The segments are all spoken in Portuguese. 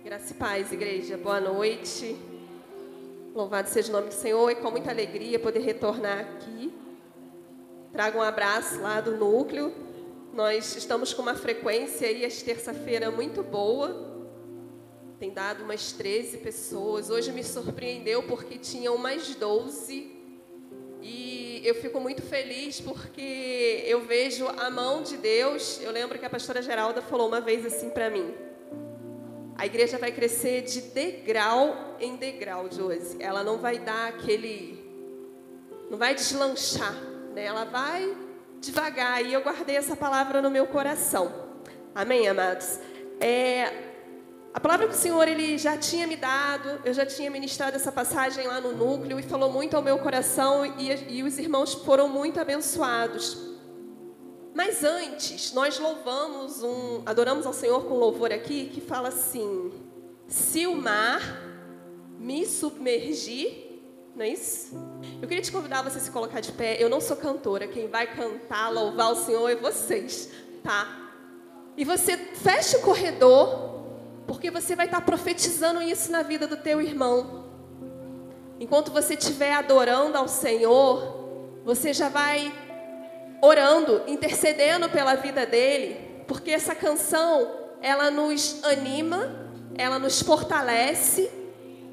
Graça e paz, igreja. Boa noite. Louvado seja o nome do Senhor. É com muita alegria poder retornar aqui. Trago um abraço lá do núcleo. Nós estamos com uma frequência aí, às terça-feira, muito boa. Tem dado umas 13 pessoas. Hoje me surpreendeu porque tinham umas 12. E eu fico muito feliz porque eu vejo a mão de Deus. Eu lembro que a pastora Geralda falou uma vez assim para mim: a igreja vai crescer de degrau em degrau, Josi. Ela não vai dar não vai deslanchar, né? Ela vai devagar. E eu guardei essa palavra no meu coração. Amém, amados? A palavra que o Senhor Ele já tinha me dado, eu já tinha ministrado essa passagem lá no núcleo e falou muito ao meu coração e os irmãos foram muito abençoados. Mas antes, nós adoramos ao Senhor com louvor aqui, que fala assim: se o mar me submergir, não é isso? Eu queria te convidar a você se colocar de pé. Eu não sou cantora, quem vai cantar, louvar o Senhor é vocês, tá? E você fecha o corredor, porque você vai estar profetizando isso na vida do teu irmão. Enquanto você estiver adorando ao Senhor, você já vai orando, intercedendo pela vida dele, porque essa canção, ela nos anima, ela nos fortalece,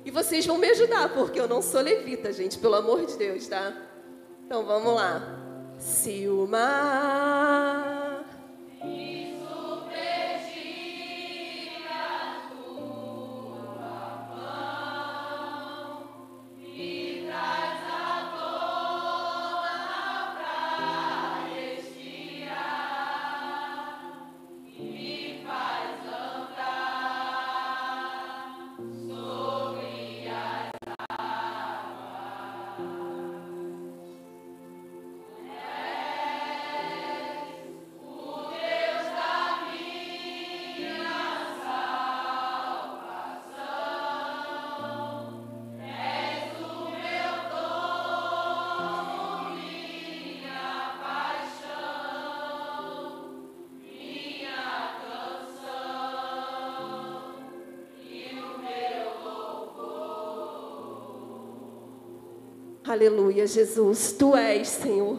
e vocês vão me ajudar, porque eu não sou levita, gente, pelo amor de Deus, tá? Então vamos lá. Se o mar Aleluia, Jesus, Tu és, Senhor.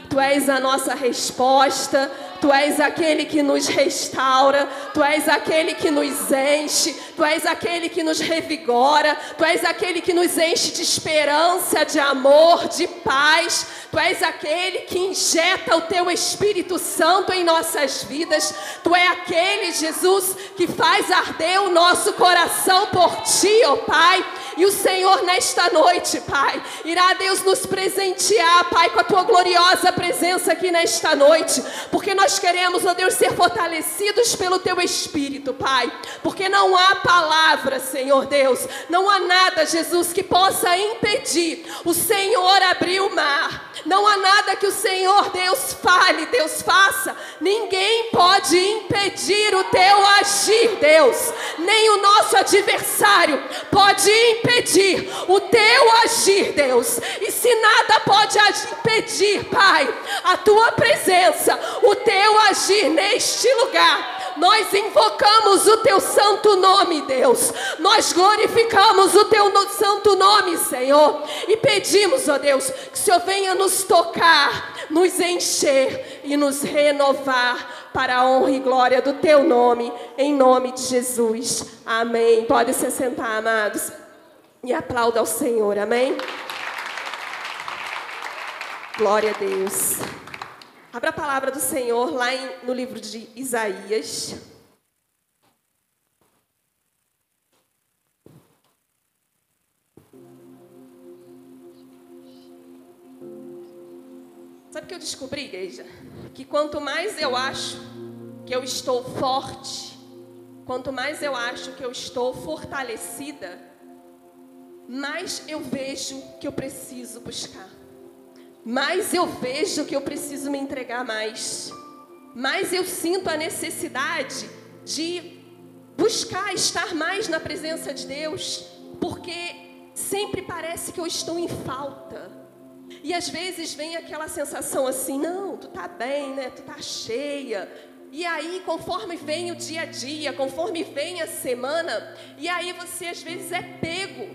Tu és a nossa resposta. Tu és aquele que nos restaura. Tu és aquele que nos enche. Tu és aquele que nos revigora. Tu és aquele que nos enche de esperança, de amor, de paz. Tu és aquele que injeta o Teu Espírito Santo em nossas vidas. Tu és aquele, Jesus, que faz arder o nosso coração por Ti, ó Pai. E o Senhor, nesta noite, Pai, irá, Deus, nos presentear, Pai, com a Tua gloriosa presença aqui nesta noite. Porque nós queremos, ó Deus, ser fortalecidos pelo Teu Espírito, Pai. Porque não há palavra, Senhor Deus, não há nada, Jesus, que possa impedir o Senhor abrir o mar. Não há nada que o Senhor Deus fale, Deus faça. Ninguém pode impedir o Teu agir, Deus. Nem o nosso adversário pode impedir o Teu agir, Deus. E se nada pode impedir, Pai, a Tua presença, o Teu agir neste lugar, nós invocamos o Teu santo nome, Deus. Nós glorificamos o Teu santo nome, Senhor. E pedimos, ó Deus, que o Senhor venha nos tocar, nos encher e nos renovar para a honra e glória do Teu nome, em nome de Jesus. Amém. Pode se sentar, amados, e aplauda ao Senhor. Amém. Glória a Deus. Abra a palavra do Senhor lá no livro de Isaías. Sabe o que eu descobri, igreja? Que quanto mais eu acho que eu estou forte, quanto mais eu acho que eu estou fortalecida, mais eu vejo que eu preciso buscar. Mais eu vejo que eu preciso me entregar mais. Mais eu sinto a necessidade de buscar estar mais na presença de Deus, porque sempre parece que eu estou em falta. E às vezes vem aquela sensação assim: não, tu tá bem, né? Tu tá cheia. E aí, conforme vem o dia a dia, conforme vem a semana, e aí você às vezes é pego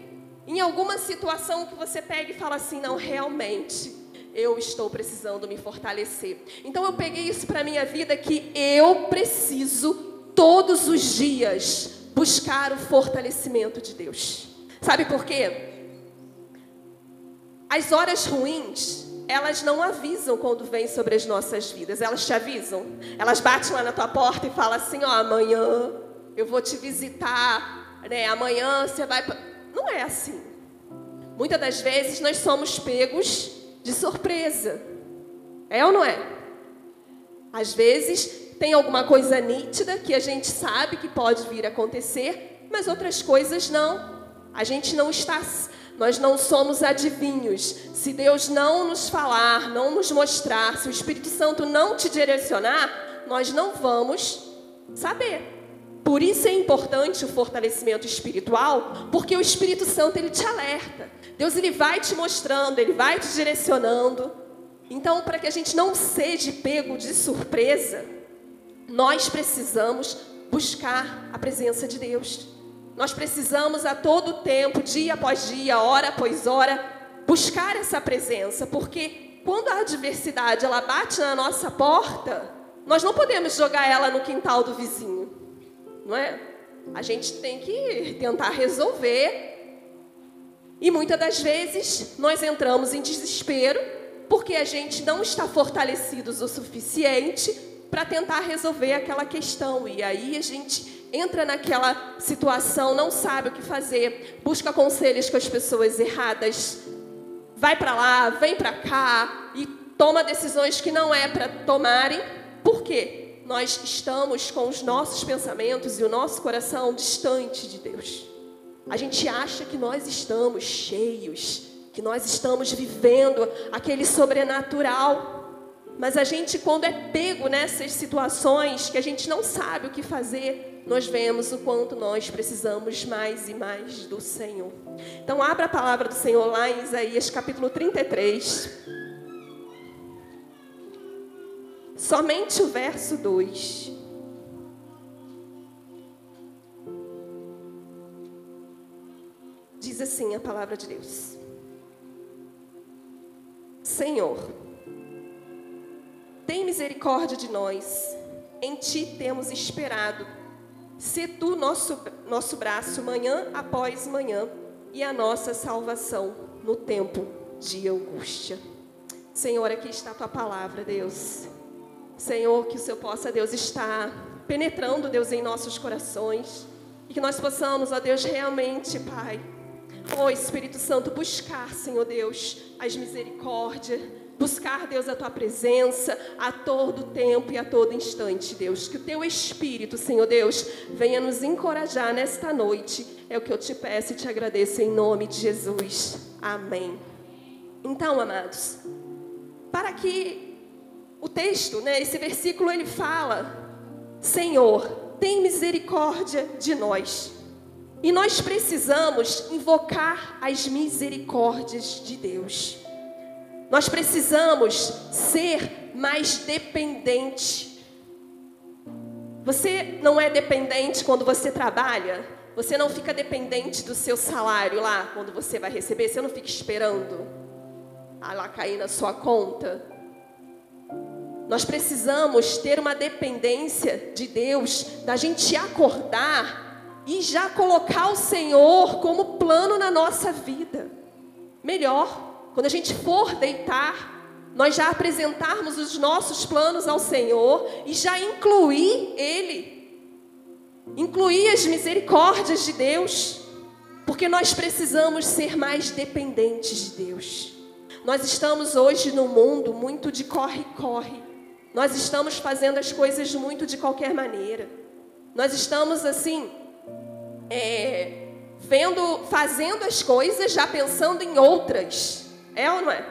em alguma situação que você pega e fala assim, não, realmente, eu estou precisando me fortalecer. Então eu peguei isso para a minha vida, que eu preciso todos os dias buscar o fortalecimento de Deus. Sabe por quê? As horas ruins, elas não avisam quando vêm sobre as nossas vidas. Elas te avisam. Elas batem lá na tua porta e falam assim, ó, amanhã eu vou te visitar, né? Amanhã você vai... Não é assim. Muitas das vezes nós somos pegos de surpresa. É ou não é? Às vezes tem alguma coisa nítida que a gente sabe que pode vir a acontecer, mas outras coisas não. A gente não está... Nós não somos adivinhos. Se Deus não nos falar, não nos mostrar, se o Espírito Santo não te direcionar, nós não vamos saber. Por isso é importante o fortalecimento espiritual, porque o Espírito Santo, ele te alerta. Deus, ele vai te mostrando, ele vai te direcionando. Então, para que a gente não seja pego de surpresa, nós precisamos buscar a presença de Deus. Nós precisamos a todo tempo, dia após dia, hora após hora, buscar essa presença, porque quando a adversidade ela bate na nossa porta, nós não podemos jogar ela no quintal do vizinho, não é? A gente tem que tentar resolver, e muitas das vezes nós entramos em desespero, porque a gente não está fortalecidos o suficiente para tentar resolver aquela questão, e aí a gente entra naquela situação, não sabe o que fazer, busca conselhos com as pessoas erradas, vai para lá, vem para cá e toma decisões que não é para tomarem. Por quê? Nós estamos com os nossos pensamentos e o nosso coração distante de Deus. A gente acha que nós estamos cheios, que nós estamos vivendo aquele sobrenatural. Mas a gente, quando é pego nessas situações que a gente não sabe o que fazer, nós vemos o quanto nós precisamos mais e mais do Senhor. Então, abra a palavra do Senhor lá em Isaías capítulo 33. Somente o verso 2. Diz assim a palavra de Deus. Senhor, tem misericórdia de nós, em Ti temos esperado. Sê Tu nosso braço manhã após manhã e a nossa salvação no tempo de angústia. Senhor, aqui está a Tua palavra, Deus. Senhor, que o Senhor possa, Deus, estar penetrando, Deus, em nossos corações. E que nós possamos, ó Deus, realmente, Pai, ó Espírito Santo, buscar, Senhor Deus, as misericórdias, buscar, Deus, a Tua presença a todo tempo e a todo instante, Deus. Que o Teu Espírito, Senhor Deus, venha nos encorajar nesta noite. É o que eu te peço e te agradeço em nome de Jesus. Amém. Então, amados, para que o texto, né, esse versículo, ele fala: Senhor, tem misericórdia de nós. E nós precisamos invocar as misericórdias de Deus. Nós precisamos ser mais dependente. Você não é dependente quando você trabalha? Você não fica dependente do seu salário lá, quando você vai receber? Você não fica esperando lá cair na sua conta? Nós precisamos ter uma dependência de Deus, da gente acordar e já colocar o Senhor como plano na nossa vida. Melhor, quando a gente for deitar, nós já apresentarmos os nossos planos ao Senhor e já incluir Ele. Incluir as misericórdias de Deus. Porque nós precisamos ser mais dependentes de Deus. Nós estamos hoje no mundo muito de corre-corre. Nós estamos fazendo as coisas muito de qualquer maneira. Nós estamos assim, fazendo as coisas já pensando em outras. É ou não é?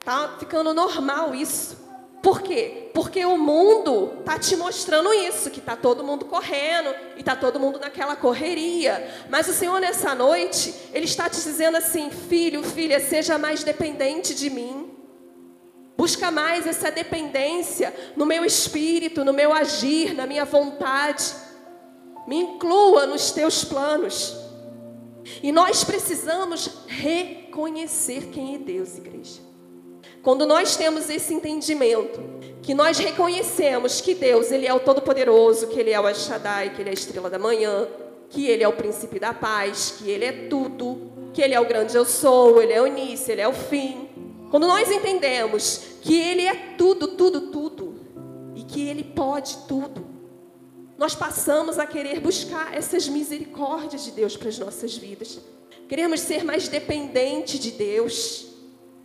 Tá ficando normal isso. Por quê? Porque o mundo tá te mostrando isso, que tá todo mundo correndo e tá todo mundo naquela correria. Mas o Senhor nessa noite, Ele está te dizendo assim: filho, filha, seja mais dependente de mim. Busca mais essa dependência no meu espírito, no meu agir, na minha vontade. Me inclua nos teus planos. E nós precisamos reconhecer quem é Deus, igreja. Quando nós temos esse entendimento, que nós reconhecemos que Deus, Ele é o Todo-Poderoso, que Ele é o El Shaddai, que Ele é a estrela da manhã, que Ele é o príncipe da paz, que Ele é tudo, que Ele é o grande eu sou, Ele é o início, Ele é o fim. Quando nós entendemos que Ele é tudo, tudo, tudo, e que Ele pode tudo, nós passamos a querer buscar essas misericórdias de Deus para as nossas vidas. Queremos ser mais dependentes de Deus,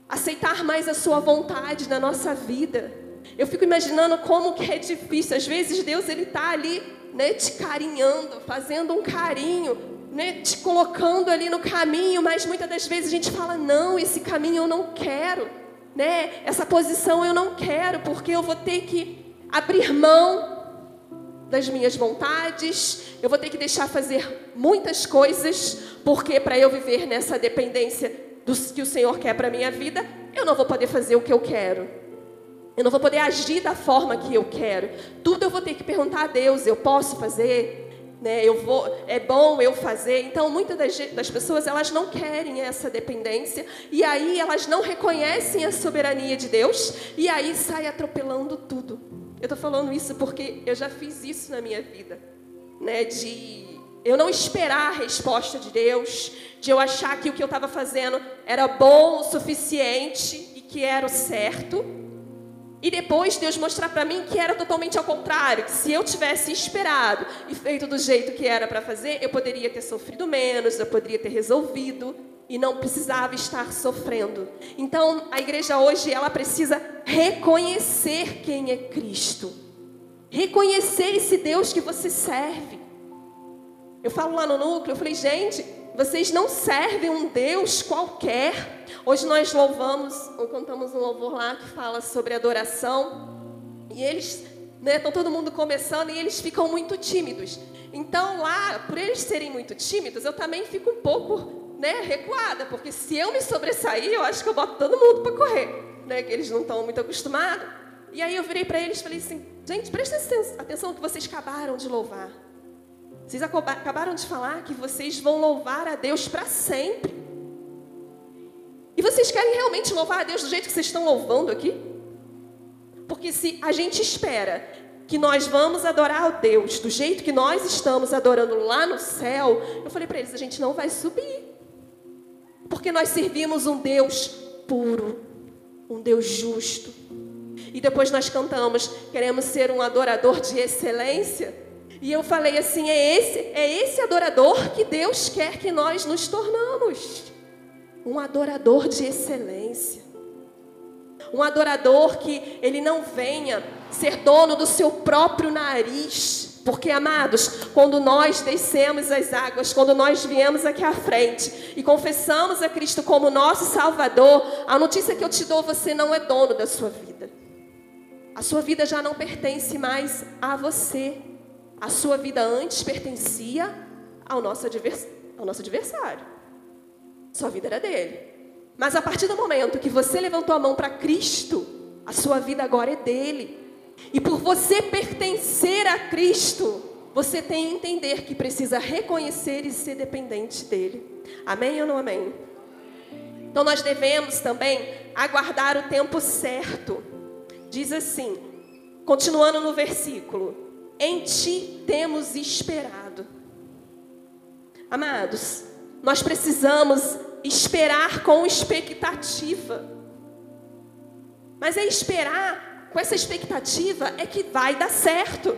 aceitar mais a sua vontade na nossa vida. Eu fico imaginando como que é difícil. Às vezes Deus, Ele está ali, né, te carinhando, fazendo um carinho, né, te colocando ali no caminho, mas muitas das vezes a gente fala, não, esse caminho eu não quero, né, essa posição eu não quero, porque eu vou ter que abrir mão das minhas vontades, eu vou ter que deixar fazer muitas coisas, porque para eu viver nessa dependência do que o Senhor quer para a minha vida, eu não vou poder fazer o que eu quero. Eu não vou poder agir da forma que eu quero. Tudo eu vou ter que perguntar a Deus, eu posso fazer? Né? É bom eu fazer? Então, muitas das pessoas, elas não querem essa dependência, e aí elas não reconhecem a soberania de Deus, e aí sai atropelando tudo. Eu estou falando isso porque eu já fiz isso na minha vida, né? De eu não esperar a resposta de Deus, de eu achar que o que eu estava fazendo era bom o suficiente e que era o certo, e depois Deus mostrar para mim que era totalmente ao contrário, que se eu tivesse esperado e feito do jeito que era para fazer, eu poderia ter sofrido menos, eu poderia ter resolvido e não precisava estar sofrendo. Então, a igreja hoje, ela precisa reconhecer quem é Cristo. Reconhecer esse Deus que você serve. Eu falo lá no núcleo, eu falei, gente, vocês não servem um Deus qualquer. Hoje nós cantamos um louvor lá que fala sobre adoração. E eles, né, estão todo mundo começando e eles ficam muito tímidos. Então lá, por eles serem muito tímidos, eu também fico um pouco, né, recuada, porque se eu me sobressair, eu acho que eu boto todo mundo para correr, né, que eles não estão muito acostumados. E aí eu virei para eles e falei assim, gente, prestem atenção no que vocês acabaram de louvar. Vocês acabaram de falar que vocês vão louvar a Deus para sempre. E vocês querem realmente louvar a Deus do jeito que vocês estão louvando aqui? Porque se a gente espera que nós vamos adorar a Deus do jeito que nós estamos adorando lá no céu, eu falei para eles, a gente não vai subir. Porque nós servimos um Deus puro, um Deus justo. E depois nós cantamos, queremos ser um adorador de excelência. E eu falei assim, é esse adorador que Deus quer que nós nos tornamos. Um adorador de excelência. Um adorador que ele não venha ser dono do seu próprio nariz. Porque, amados, quando nós descemos as águas, quando nós viemos aqui à frente e confessamos a Cristo como nosso Salvador, a notícia que eu te dou, você não é dono da sua vida. A sua vida já não pertence mais a você. A sua vida antes pertencia ao nosso adversário. Sua vida era dele. Mas a partir do momento que você levantou a mão para Cristo, a sua vida agora é dele. E por você pertencer a Cristo, você tem que entender que precisa reconhecer e ser dependente dele. Amém ou não amém? Então nós devemos também aguardar o tempo certo. Diz assim, continuando no versículo, em ti temos esperado. Amados, nós precisamos esperar com expectativa. Mas é esperar com essa expectativa é que vai dar certo.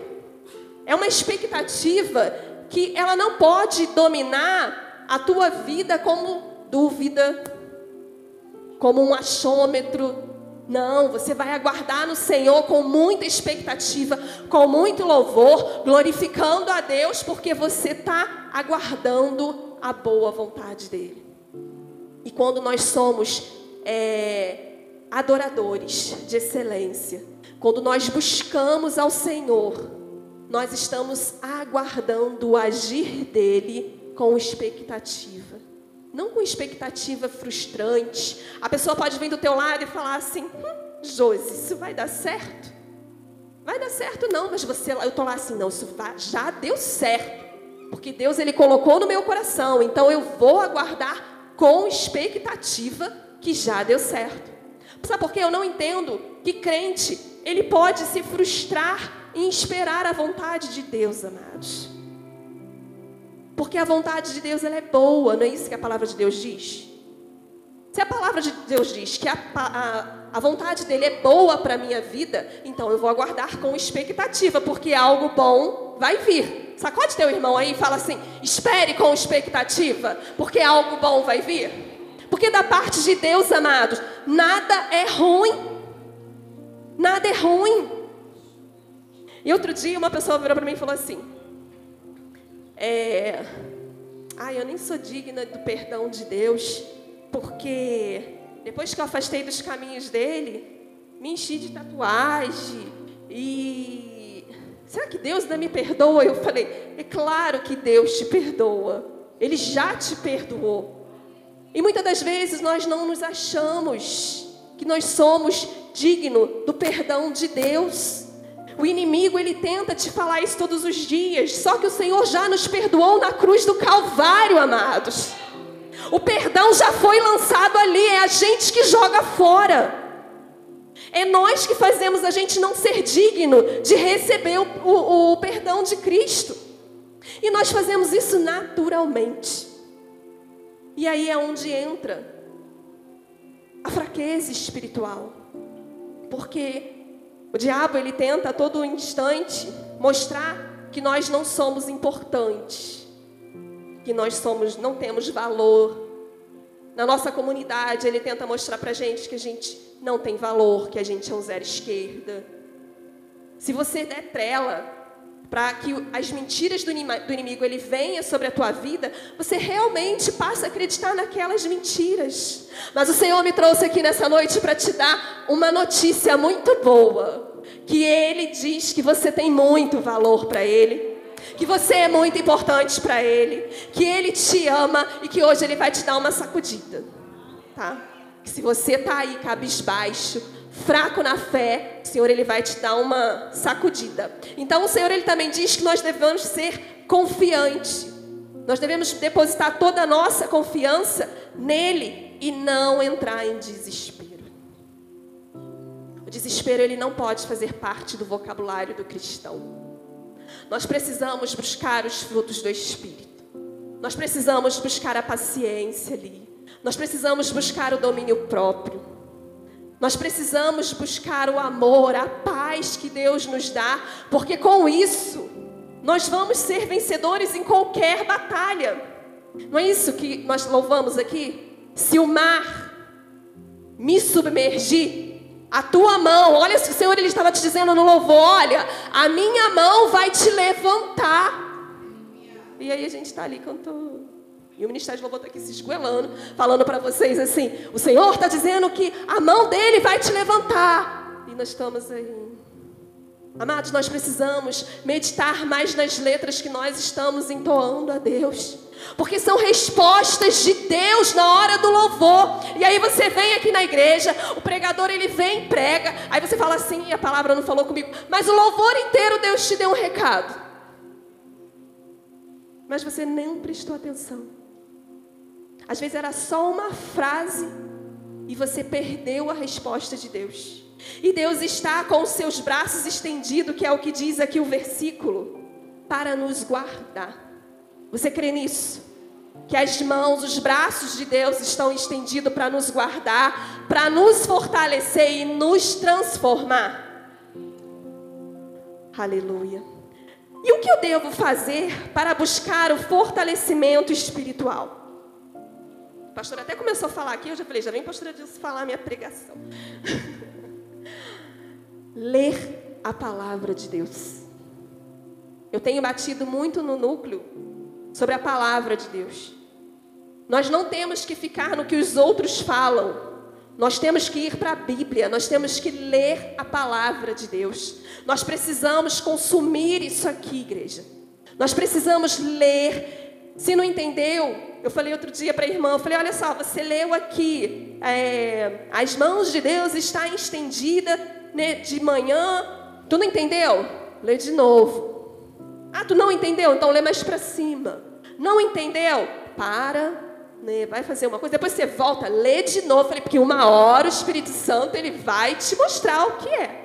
É uma expectativa que ela não pode dominar a tua vida como dúvida, como um achômetro. Não, você vai aguardar no Senhor com muita expectativa, com muito louvor, glorificando a Deus, porque você está aguardando a boa vontade dEle. E quando nós somos adoradores de excelência, quando nós buscamos ao Senhor, nós estamos aguardando o agir dEle com expectativa. Não com expectativa frustrante. A pessoa pode vir do teu lado e falar assim, Josi, isso vai dar certo? Vai dar certo não, mas eu tô lá assim, não, já deu certo. Porque Deus, Ele colocou no meu coração, então eu vou aguardar com expectativa que já deu certo. Sabe por quê? Eu não entendo que crente, ele pode se frustrar em esperar a vontade de Deus, amados. Porque a vontade de Deus, ela é boa, não é isso que a palavra de Deus diz? Se a palavra de Deus diz que a vontade dele é boa para a minha vida, então eu vou aguardar com expectativa, porque algo bom vai vir. Sacode teu irmão aí e fala assim, espere com expectativa, porque algo bom vai vir. Porque da parte de Deus, amados, nada é ruim. Nada é ruim. E outro dia uma pessoa virou para mim e falou assim, eu nem sou digna do perdão de Deus, porque depois que eu afastei dos caminhos dele, me enchi de tatuagem e... será que Deus ainda me perdoa? Eu falei, é claro que Deus te perdoa. Ele já te perdoou. E muitas das vezes nós não nos achamos que nós somos dignos do perdão de Deus. O inimigo, ele tenta te falar isso todos os dias. Só que o Senhor já nos perdoou na cruz do Calvário, amados. O perdão já foi lançado ali. É a gente que joga fora. É nós que fazemos a gente não ser digno de receber o perdão de Cristo. E nós fazemos isso naturalmente. E aí é onde entra a fraqueza espiritual. Porque o diabo, ele tenta a todo instante mostrar que nós não somos importantes. Que nós não temos valor. Na nossa comunidade, ele tenta mostrar pra gente que a gente não tem valor, que a gente é um zero esquerda. Se você der trela para que as mentiras do inimigo ele venha sobre a tua vida, você realmente passa a acreditar naquelas mentiras. Mas o Senhor me trouxe aqui nessa noite para te dar uma notícia muito boa. Que Ele diz que você tem muito valor para Ele. Que você é muito importante para Ele. Que Ele te ama e que hoje Ele vai te dar uma sacudida. Tá? Que se você está aí cabisbaixo, fraco na fé, o Senhor, Ele vai te dar uma sacudida. Então o Senhor, Ele também diz que nós devemos ser confiantes. Nós devemos depositar toda a nossa confiança nele e não entrar em desespero. O desespero, ele não pode fazer parte do vocabulário do cristão. Nós precisamos buscar os frutos do Espírito. Nós precisamos buscar a paciência ali. Nós precisamos buscar o domínio próprio. Nós precisamos buscar o amor, a paz que Deus nos dá, porque com isso, nós vamos ser vencedores em qualquer batalha. Não é isso que nós louvamos aqui? Se o mar me submergir, a tua mão, olha, o Senhor, Ele estava te dizendo no louvor, olha, a minha mão vai te levantar. E aí a gente está ali cantando. E o Ministério de Louvor está aqui se esgoelando, falando para vocês assim, o Senhor está dizendo que a mão dele vai te levantar. E nós estamos aí. Amados, nós precisamos meditar mais nas letras que nós estamos entoando a Deus. Porque são respostas de Deus na hora do louvor. E aí você vem aqui na igreja, o pregador ele vem e prega. Aí você fala assim, a palavra não falou comigo. Mas o louvor inteiro Deus te deu um recado. Mas você nem prestou atenção. Às vezes era só uma frase e você perdeu a resposta de Deus. E Deus está com os seus braços estendidos, que é o que diz aqui o versículo, para nos guardar. Você crê nisso? Que as mãos, os braços de Deus estão estendidos para nos guardar, para nos fortalecer e nos transformar. Aleluia. E o que eu devo fazer para buscar o fortalecimento espiritual? A pastora até começou a falar aqui, eu já falei, já vem pastora Dilson falar a minha pregação. Ler a palavra de Deus. Eu tenho batido muito no núcleo sobre a palavra de Deus. Nós não temos que ficar no que os outros falam. Nós temos que ir para a Bíblia. Nós temos que ler a palavra de Deus. Nós precisamos consumir isso aqui, igreja. Nós precisamos ler. Se não entendeu, Eu falei outro dia para a irmã, eu falei, olha só, você leu aqui, as mãos de Deus estão estendidas, né, de manhã. Tu não entendeu? Lê de novo. Ah, tu não entendeu? Então lê mais para cima. Não entendeu? Para, né, vai fazer uma coisa, depois você volta, lê de novo. Eu falei, porque uma hora o Espírito Santo ele vai te mostrar o que é.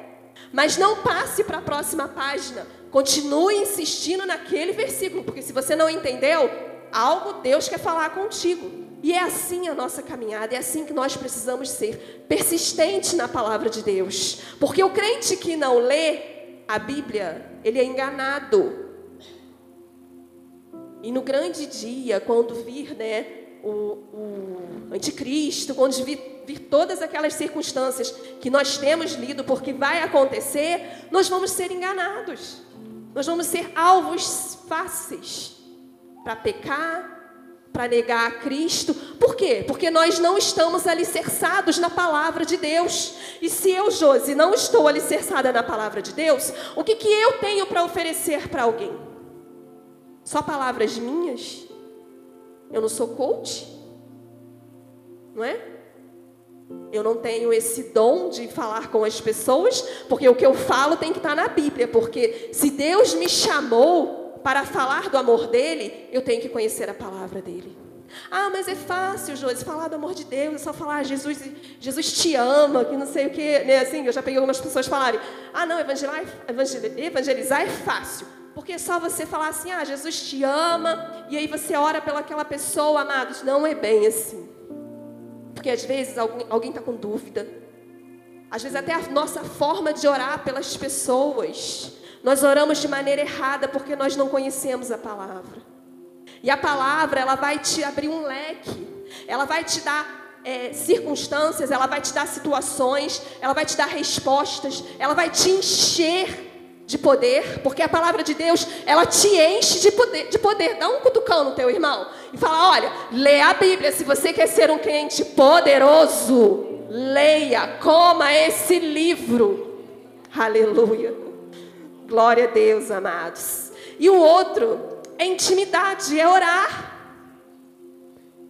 Mas não passe para a próxima página. Continue insistindo naquele versículo, porque se você não entendeu, algo Deus quer falar contigo. E é assim a nossa caminhada, é assim que nós precisamos ser, persistente na palavra de Deus. Porque o crente que não lê a Bíblia, ele é enganado. E no grande dia, quando vir, né, o anticristo, quando vir todas aquelas circunstâncias que nós temos lido, porque vai acontecer, nós vamos ser enganados. Nós vamos ser alvos fáceis para pecar, para negar a Cristo. Por quê? Porque nós não estamos alicerçados na palavra de Deus. E se eu, Josi, não estou alicerçada na palavra de Deus, o que eu tenho para oferecer para alguém? Só palavras minhas? Eu não sou coach? Não é? Eu não tenho esse dom de falar com as pessoas, porque o que eu falo tem que estar na Bíblia. Porque se Deus me chamou para falar do amor dele, eu tenho que conhecer a palavra dele. Ah, mas é fácil, Josi, falar do amor de Deus, é só falar, Jesus te ama, que não sei o que, né? Assim, eu já peguei algumas pessoas falarem, ah, não, evangelizar é fácil, porque é só você falar assim, ah, Jesus te ama, e aí você ora pelaquela pessoa, amados. Não é bem assim. Porque às vezes alguém está com dúvida. Às vezes até a nossa forma de orar pelas pessoas, nós oramos de maneira errada porque nós não conhecemos a palavra. E a palavra, ela vai te abrir um leque. Ela vai te dar circunstâncias, ela vai te dar situações, ela vai te dar respostas, ela vai te encher de poder, porque a palavra de Deus, ela te enche de poder. Dá um cutucão no teu irmão e fala, olha, lê a Bíblia. Se você quer ser um crente poderoso, leia, coma esse livro. Aleluia. Glória a Deus, amados. E o outro é intimidade, é orar.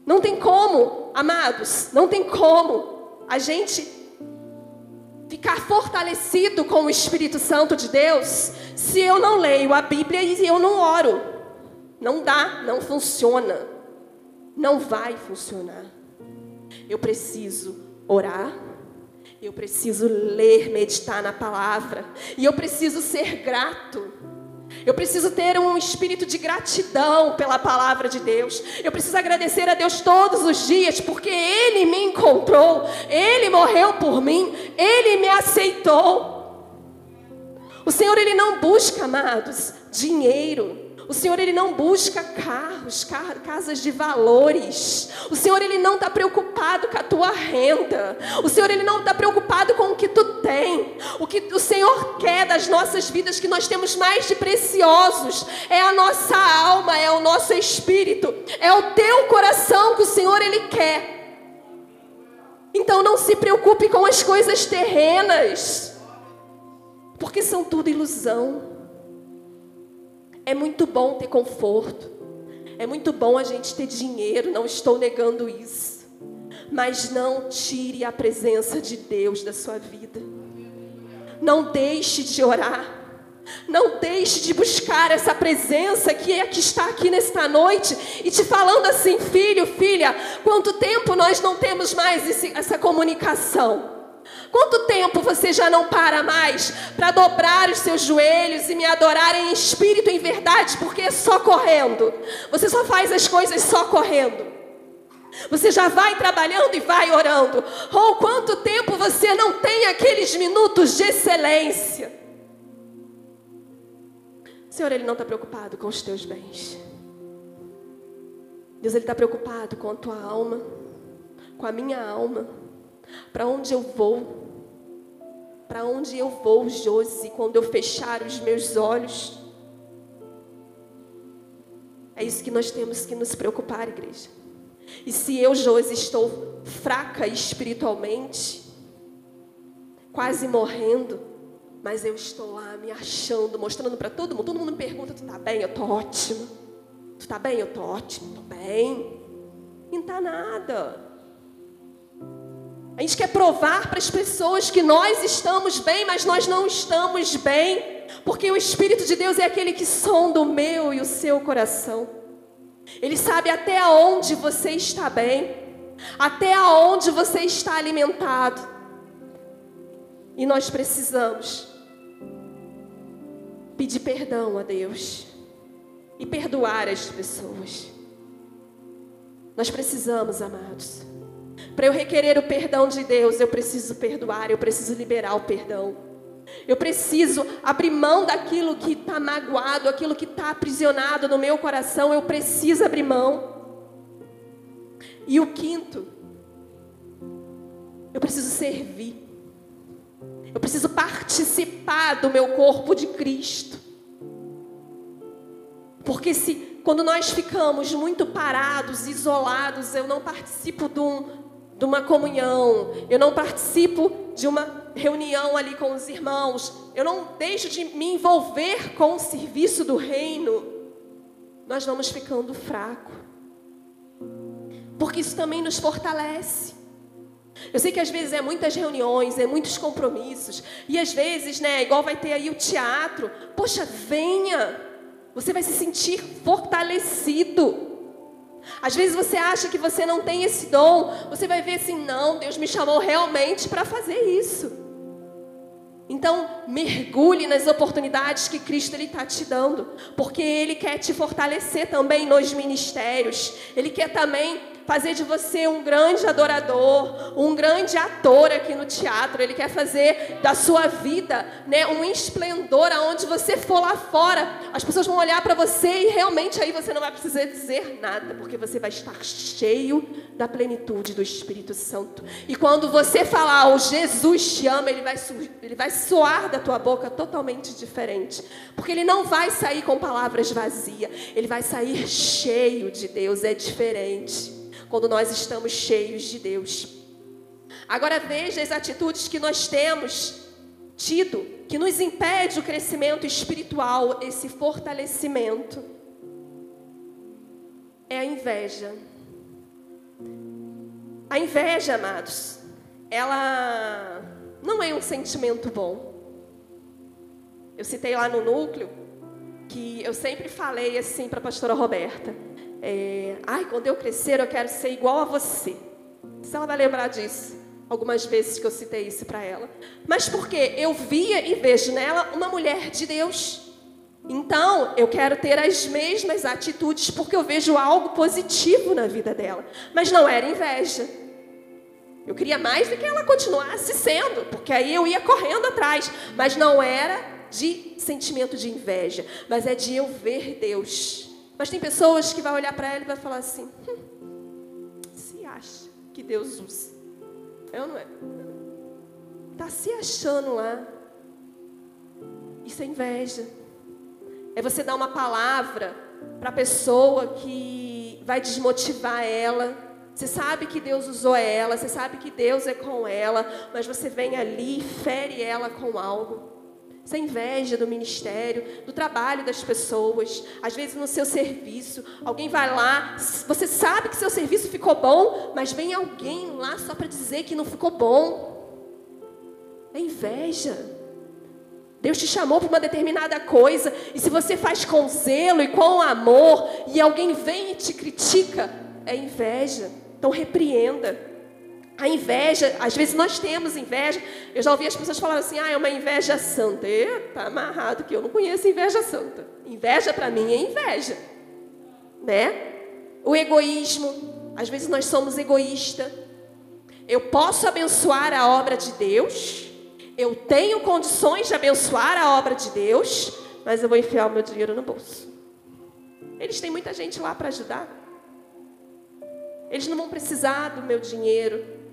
Não tem como, amados, não tem como a gente ficar fortalecido com o Espírito Santo de Deus se eu não leio a Bíblia e eu não oro. Não dá, não funciona. Não vai funcionar. Eu preciso orar. Eu preciso ler, meditar na palavra. E eu preciso ser grato. Eu preciso ter um espírito de gratidão pela palavra de Deus. Eu preciso agradecer a Deus todos os dias, porque Ele me encontrou, Ele morreu por mim, Ele me aceitou. O Senhor, Ele não busca, amados, dinheiro. O Senhor, Ele não busca carros, casas de valores. O Senhor, Ele não está preocupado com a tua renda. O Senhor, Ele não está preocupado com o que tu tem. O que o Senhor quer das nossas vidas, que nós temos mais de preciosos, é a nossa alma, é o nosso espírito, é o teu coração que o Senhor, Ele quer. Então não se preocupe com as coisas terrenas, porque são tudo ilusão. É muito bom ter conforto. É muito bom a gente ter dinheiro. Não estou negando isso. Mas não tire a presença de Deus da sua vida. Não deixe de orar. Não deixe de buscar essa presença que está aqui nesta noite. E te falando assim, filho, filha, quanto tempo nós não temos mais essa comunicação? Quanto tempo você já não para mais para dobrar os seus joelhos e me adorar em espírito e em verdade? Porque é só correndo. Você só faz as coisas só correndo. Você já vai trabalhando e vai orando. Ou quanto tempo você não tem aqueles minutos de excelência? O Senhor, Ele não está preocupado com os teus bens. Deus, Ele está preocupado com a tua alma, com a minha alma. Para onde eu vou? Para onde eu vou, Josi, quando eu fechar os meus olhos? É isso que nós temos que nos preocupar, igreja. E se eu, Josi, estou fraca espiritualmente, quase morrendo, mas eu estou lá me achando, mostrando para todo mundo me pergunta, tu tá bem? Eu tô ótima. Tu tá bem? Eu tô ótimo, tô bem. Não está nada. A gente quer provar para as pessoas que nós estamos bem, mas nós não estamos bem. Porque o Espírito de Deus é aquele que sonda o meu e o seu coração. Ele sabe até onde você está bem, até onde você está alimentado. E nós precisamos pedir perdão a Deus e perdoar as pessoas. Nós precisamos, amados. Para eu requerer o perdão de Deus, eu preciso perdoar, eu preciso liberar o perdão. Eu preciso abrir mão daquilo que está magoado, aquilo que está aprisionado no meu coração. Eu preciso abrir mão. E o quinto, eu preciso servir. Eu preciso participar do meu corpo de Cristo. Porque quando nós ficamos muito parados, isolados, eu não participo de uma comunhão, eu não participo de uma reunião ali com os irmãos, eu não deixo de me envolver com o serviço do reino, nós vamos ficando fracos. Porque isso também nos fortalece. Eu sei que às vezes é muitas reuniões, é muitos compromissos, e às vezes, igual vai ter aí o teatro, poxa, venha, você vai se sentir fortalecido. Às vezes você acha que você não tem esse dom, você vai ver assim, não, Deus me chamou realmente para fazer isso. Então, mergulhe nas oportunidades que Cristo está te dando, porque Ele quer te fortalecer também nos ministérios. Ele quer também fazer de você um grande adorador, um grande ator aqui no teatro. Ele quer fazer da sua vida, um esplendor. Aonde você for lá fora, as pessoas vão olhar para você e realmente aí você não vai precisar dizer nada, porque você vai estar cheio da plenitude do Espírito Santo. E quando você falar, o Jesus te ama, ele vai soar da tua boca totalmente diferente, porque ele não vai sair com palavras vazias, ele vai sair cheio de Deus. É diferente quando nós estamos cheios de Deus. Agora veja as atitudes que nós temos tido, que nos impede o crescimento espiritual, esse fortalecimento. É a inveja. A inveja, amados, ela não é um sentimento bom. Eu citei lá no núcleo que eu sempre falei assim para a pastora Roberta, quando eu crescer eu quero ser igual a você. Se ela vai lembrar disso, algumas vezes que eu citei isso para ela. Mas porque eu via e vejo nela uma mulher de Deus. Então, eu quero ter as mesmas atitudes porque eu vejo algo positivo na vida dela. Mas não era inveja. Eu queria mais do que ela continuasse sendo, porque aí eu ia correndo atrás. Mas não era de sentimento de inveja, mas é de eu ver Deus. Mas tem pessoas que vão olhar para ela e vai falar assim, se acha que Deus usa. Eu não é. Está se achando lá. Isso é inveja. É você dar uma palavra para a pessoa que vai desmotivar ela. Você sabe que Deus usou ela, você sabe que Deus é com ela, mas você vem ali e fere ela com algo. Isso é inveja do ministério, do trabalho das pessoas. Às vezes no seu serviço, alguém vai lá, você sabe que seu serviço ficou bom, mas vem alguém lá só para dizer que não ficou bom. É inveja. Deus te chamou para uma determinada coisa, e se você faz com zelo e com amor, e alguém vem e te critica, é inveja. Então repreenda. A inveja, às vezes nós temos inveja. Eu já ouvi as pessoas falarem assim, é uma inveja santa. Tá amarrado que eu não conheço inveja santa. Inveja para mim é inveja, O egoísmo, às vezes nós somos egoístas. Eu posso abençoar a obra de Deus, eu tenho condições de abençoar a obra de Deus, mas eu vou enfiar o meu dinheiro no bolso. Eles têm muita gente lá para ajudar. Eles não vão precisar do meu dinheiro.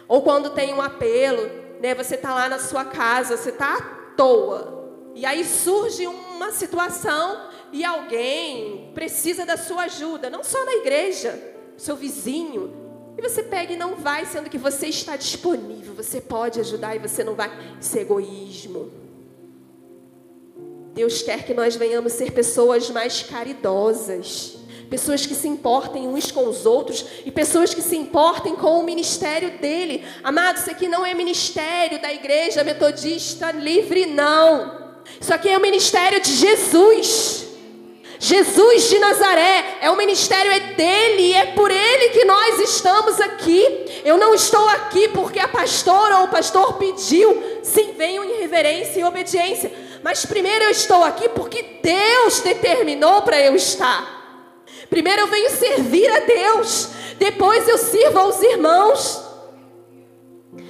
Ou quando tem um apelo, você está lá na sua casa, você está à toa. E aí surge uma situação e alguém precisa da sua ajuda. Não só na igreja, seu vizinho. E você pega e não vai, sendo que você está disponível. Você pode ajudar e você não vai. Isso é egoísmo. Deus quer que nós venhamos ser pessoas mais caridosas. pessoas que se importem uns com os outros e pessoas que se importem com o ministério dele. Amado, isso aqui não é ministério da Igreja Metodista Livre, não. Isso aqui é o ministério de Jesus. Jesus de Nazaré, é o ministério é dele e é por ele que nós estamos aqui. Eu não estou aqui porque a pastora ou o pastor pediu. Sim, venham em reverência e obediência. Mas primeiro eu estou aqui porque Deus determinou para eu estar. Primeiro eu venho servir a Deus, depois eu sirvo aos irmãos.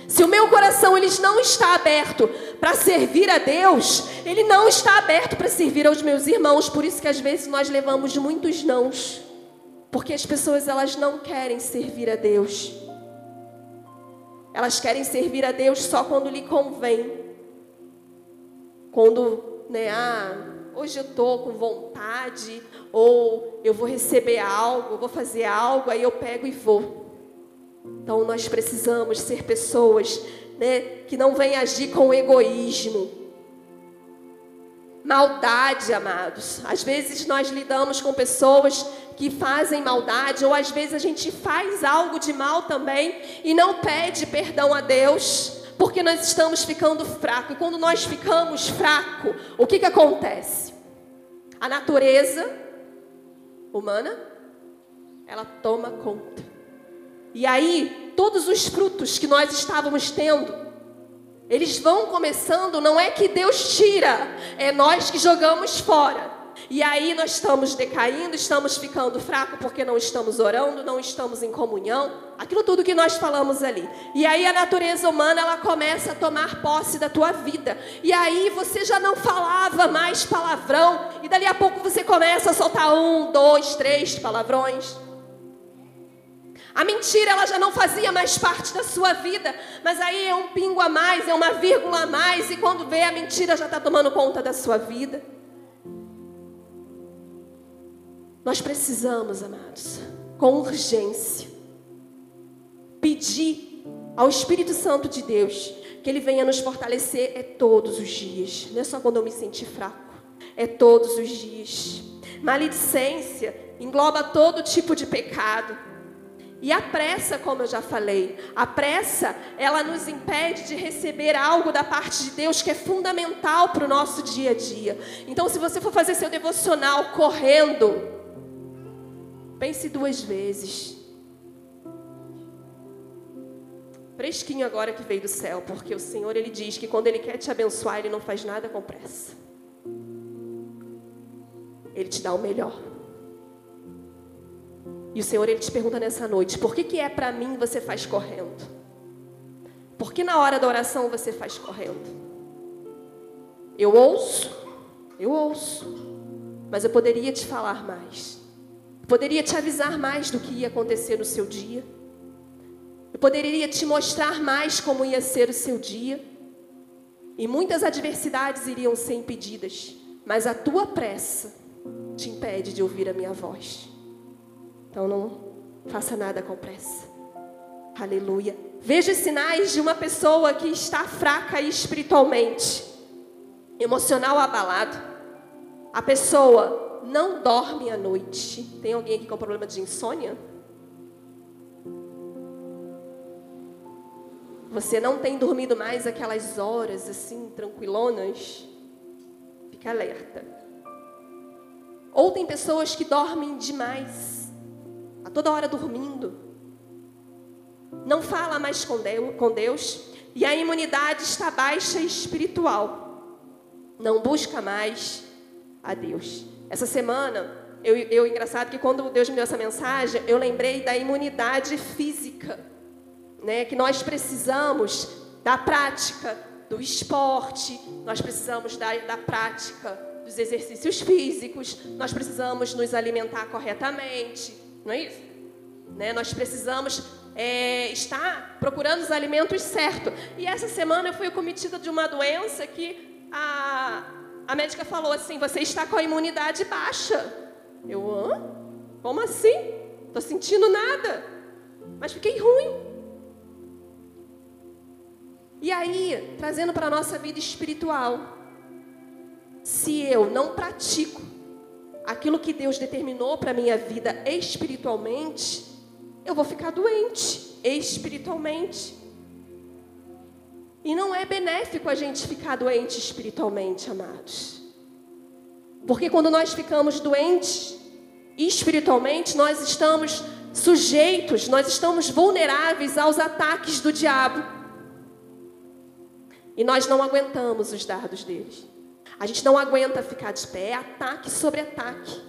Se o meu coração ele não está aberto para servir a Deus, ele não está aberto para servir aos meus irmãos. Por isso que às vezes nós levamos muitos nãos, porque as pessoas elas não querem servir a Deus. Elas querem servir a Deus só quando lhe convém. Quando, hoje eu estou com vontade, ou eu vou receber algo, vou fazer algo, aí eu pego e vou. Então nós precisamos ser pessoas, que não vêm agir com egoísmo. Maldade, amados. Às vezes nós lidamos com pessoas que fazem maldade, ou às vezes a gente faz algo de mal também e não pede perdão a Deus, porque nós estamos ficando fracos. E quando nós ficamos fracos, o que acontece? A natureza humana, ela toma conta. E aí, todos os frutos que nós estávamos tendo, eles vão começando, não é que Deus tira, é nós que jogamos fora. E aí nós estamos decaindo, estamos ficando fracos porque não estamos orando, não estamos em comunhão, aquilo tudo que nós falamos ali. E aí a natureza humana, ela começa a tomar posse da tua vida. E aí você já não falava mais palavrão, e dali a pouco você começa a soltar 1, 2, 3 palavrões. A mentira, ela já não fazia mais parte da sua vida, mas aí é um pingo a mais, é uma vírgula a mais, e quando vê, a mentira já está tomando conta da sua vida. Nós precisamos, amados, com urgência, pedir ao Espírito Santo de Deus que Ele venha nos fortalecer todos os dias. Não é só quando eu me sentir fraco, é todos os dias. Maledicência engloba todo tipo de pecado. E a pressa, como eu já falei, a pressa, ela nos impede de receber algo da parte de Deus que é fundamental para o nosso dia a dia. Então, se você for fazer seu devocional correndo, pense 2 vezes. Fresquinho agora que veio do céu, porque o Senhor, Ele diz que quando Ele quer te abençoar, Ele não faz nada com pressa. Ele te dá o melhor. E o Senhor, Ele te pergunta nessa noite, por que é para mim você faz correndo? Por que na hora da oração você faz correndo? Eu ouço, mas eu poderia te falar mais. Eu poderia te avisar mais do que ia acontecer no seu dia. Eu poderia te mostrar mais como ia ser o seu dia. E muitas adversidades iriam ser impedidas, mas a tua pressa te impede de ouvir a minha voz. Então não faça nada com pressa. Aleluia. Veja os sinais de uma pessoa que está fraca espiritualmente, emocional abalado. A pessoa não dorme à noite. Tem alguém aqui com problema de insônia? Você não tem dormido mais aquelas horas assim, tranquilonas? Fica alerta. Ou tem pessoas que dormem demais, a toda hora dormindo, não fala mais com Deus, e a imunidade está baixa espiritual, não busca mais a Deus. Essa semana, engraçado que quando Deus me deu essa mensagem, eu lembrei da imunidade física, né? Que nós precisamos da prática do esporte, nós precisamos da prática dos exercícios físicos, nós precisamos nos alimentar corretamente, não é isso? Né? Nós precisamos estar procurando os alimentos certos. E essa semana eu fui acometida de uma doença que a médica falou assim, você está com a imunidade baixa. Eu, como assim? Estou sentindo nada. Mas fiquei ruim. E aí, trazendo para a nossa vida espiritual, se eu não pratico aquilo que Deus determinou para a minha vida espiritualmente, eu vou ficar doente espiritualmente. E não é benéfico a gente ficar doente espiritualmente, amados. Porque quando nós ficamos doentes espiritualmente, nós estamos sujeitos, nós estamos vulneráveis aos ataques do diabo. E nós não aguentamos os dardos dele. A gente não aguenta ficar de pé, é ataque sobre ataque.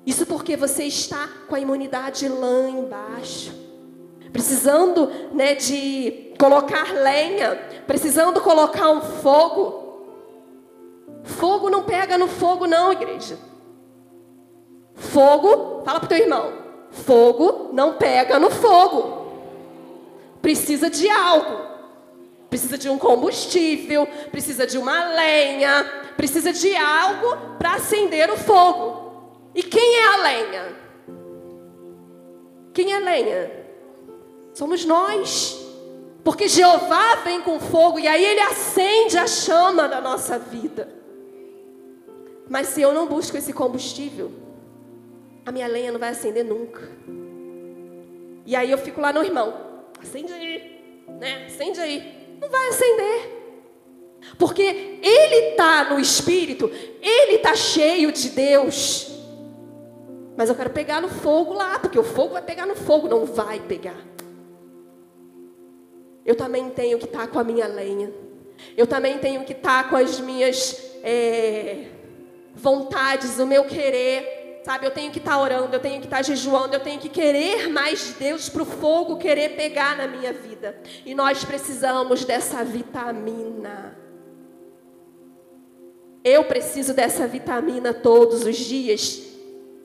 Isso porque você está com a imunidade lá embaixo, precisando, de colocar lenha, precisando colocar um fogo. Fogo não pega no fogo não, igreja. Fogo, fala pro teu irmão, fogo não pega no fogo. Precisa de algo. Precisa de um combustível, precisa de uma lenha, precisa de algo para acender o fogo. E quem é a lenha? Quem é a lenha? Somos nós. Porque Jeová vem com fogo e aí Ele acende a chama da nossa vida. Mas se eu não busco esse combustível, a minha lenha não vai acender nunca. E aí eu fico lá no irmão, acende aí, acende aí. Não vai acender. Porque ele está no Espírito, ele está cheio de Deus. Mas eu quero pegar no fogo lá, porque o fogo vai pegar no fogo, não vai pegar. Eu também tenho que estar com a minha lenha. Eu também tenho que estar com as minhas vontades, o meu querer. Sabe, eu tenho que estar orando, eu tenho que estar jejuando, eu tenho que querer mais de Deus para o fogo querer pegar na minha vida. E nós precisamos dessa vitamina. Eu preciso dessa vitamina todos os dias,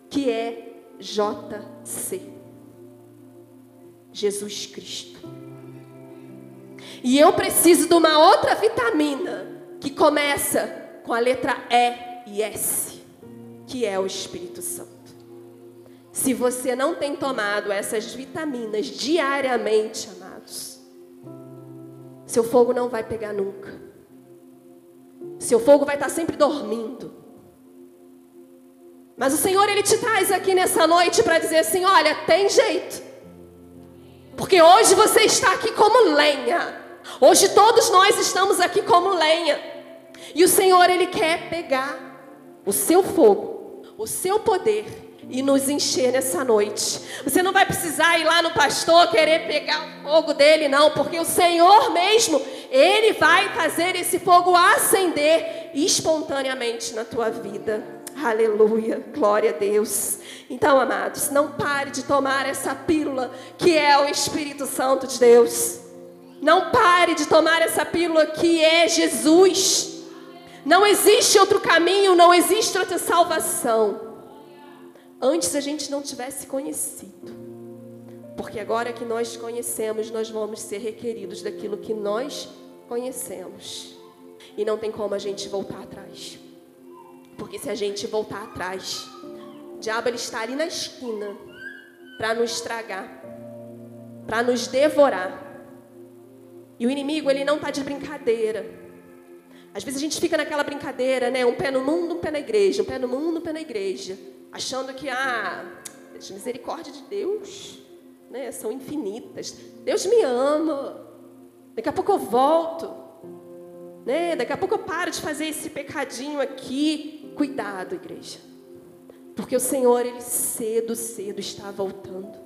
que é JC. Jesus Cristo. E eu preciso de uma outra vitamina, que começa com a letra E e S. Que é o Espírito Santo. Se você não tem tomado essas vitaminas diariamente, amados, seu fogo não vai pegar nunca. Seu fogo vai estar sempre dormindo. Mas o Senhor, Ele te traz aqui nessa noite para dizer assim, olha, tem jeito. Porque hoje você está aqui como lenha. Hoje todos nós estamos aqui como lenha. E o Senhor, Ele quer pegar o seu fogo, o seu poder e nos encher nessa noite. Você não vai precisar ir lá no pastor querer pegar o fogo dele, não, porque o Senhor mesmo, Ele vai fazer esse fogo acender espontaneamente na tua vida. Aleluia, glória a Deus. Então, amados, não pare de tomar essa pílula que é o Espírito Santo de Deus. Não pare de tomar essa pílula que é Jesus. Não existe outro caminho, não existe outra salvação. Antes a gente não tivesse conhecido. Porque agora que nós conhecemos, nós vamos ser requeridos daquilo que nós conhecemos. E não tem como a gente voltar atrás. Porque se a gente voltar atrás, o diabo ele está ali na esquina para nos estragar, para nos devorar. E o inimigo ele não está de brincadeira. Às vezes a gente fica naquela brincadeira, um pé no mundo, um pé na igreja, um pé no mundo, um pé na igreja, achando que as misericórdias de Deus, são infinitas. Deus me ama. Daqui a pouco eu volto, Daqui a pouco eu paro de fazer esse pecadinho aqui. Cuidado, igreja, porque o Senhor ele cedo está voltando.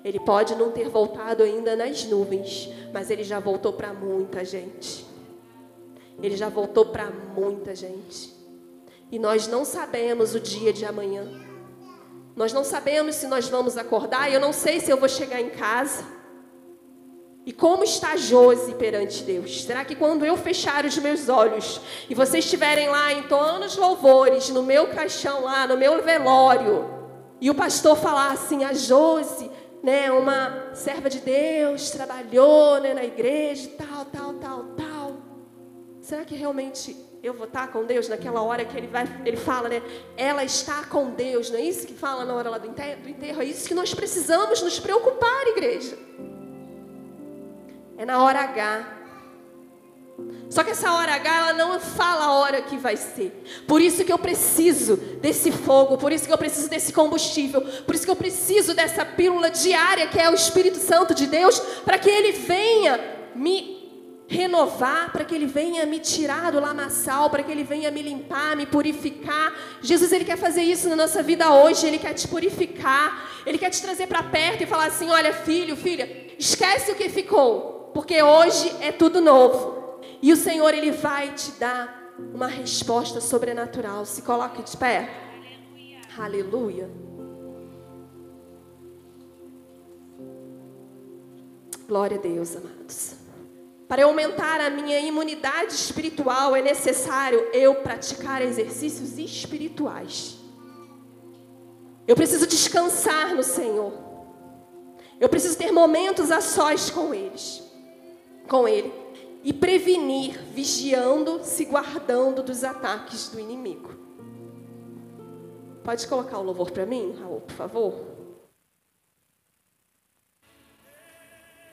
Ele pode não ter voltado ainda nas nuvens, mas Ele já voltou para muita gente. Ele já voltou para muita gente. E nós não sabemos o dia de amanhã. Nós não sabemos se nós vamos acordar. Eu não sei se eu vou chegar em casa. E como está Josi perante Deus? Será que quando eu fechar os meus olhos e vocês estiverem lá entoando os louvores no meu caixão lá, no meu velório, e o pastor falar assim, a Josi, uma serva de Deus, trabalhou, na igreja, tal. Será que realmente eu vou estar com Deus naquela hora que ele fala, ela está com Deus, não é isso que fala na hora lá do enterro? É isso que nós precisamos nos preocupar, igreja. É na hora H. Só que essa hora H, ela não fala a hora que vai ser. Por isso que eu preciso desse fogo, por isso que eu preciso desse combustível, por isso que eu preciso dessa pílula diária que é o Espírito Santo de Deus, para que Ele venha me renovar, para que Ele venha me tirar do lamaçal, para que Ele venha me limpar, me purificar. Jesus, Ele quer fazer isso na nossa vida hoje. Ele quer te purificar, Ele quer te trazer para perto e falar assim: olha, filho, filha, esquece o que ficou, porque hoje é tudo novo. E o Senhor, Ele vai te dar uma resposta sobrenatural. Se coloque de pé. Aleluia. Glória a Deus, amados. Para eu aumentar a minha imunidade espiritual, é necessário eu praticar exercícios espirituais. Eu preciso descansar no Senhor. Eu preciso ter momentos a sós com Ele. E prevenir, vigiando, se guardando dos ataques do inimigo. Pode colocar o louvor para mim, Raul, por favor?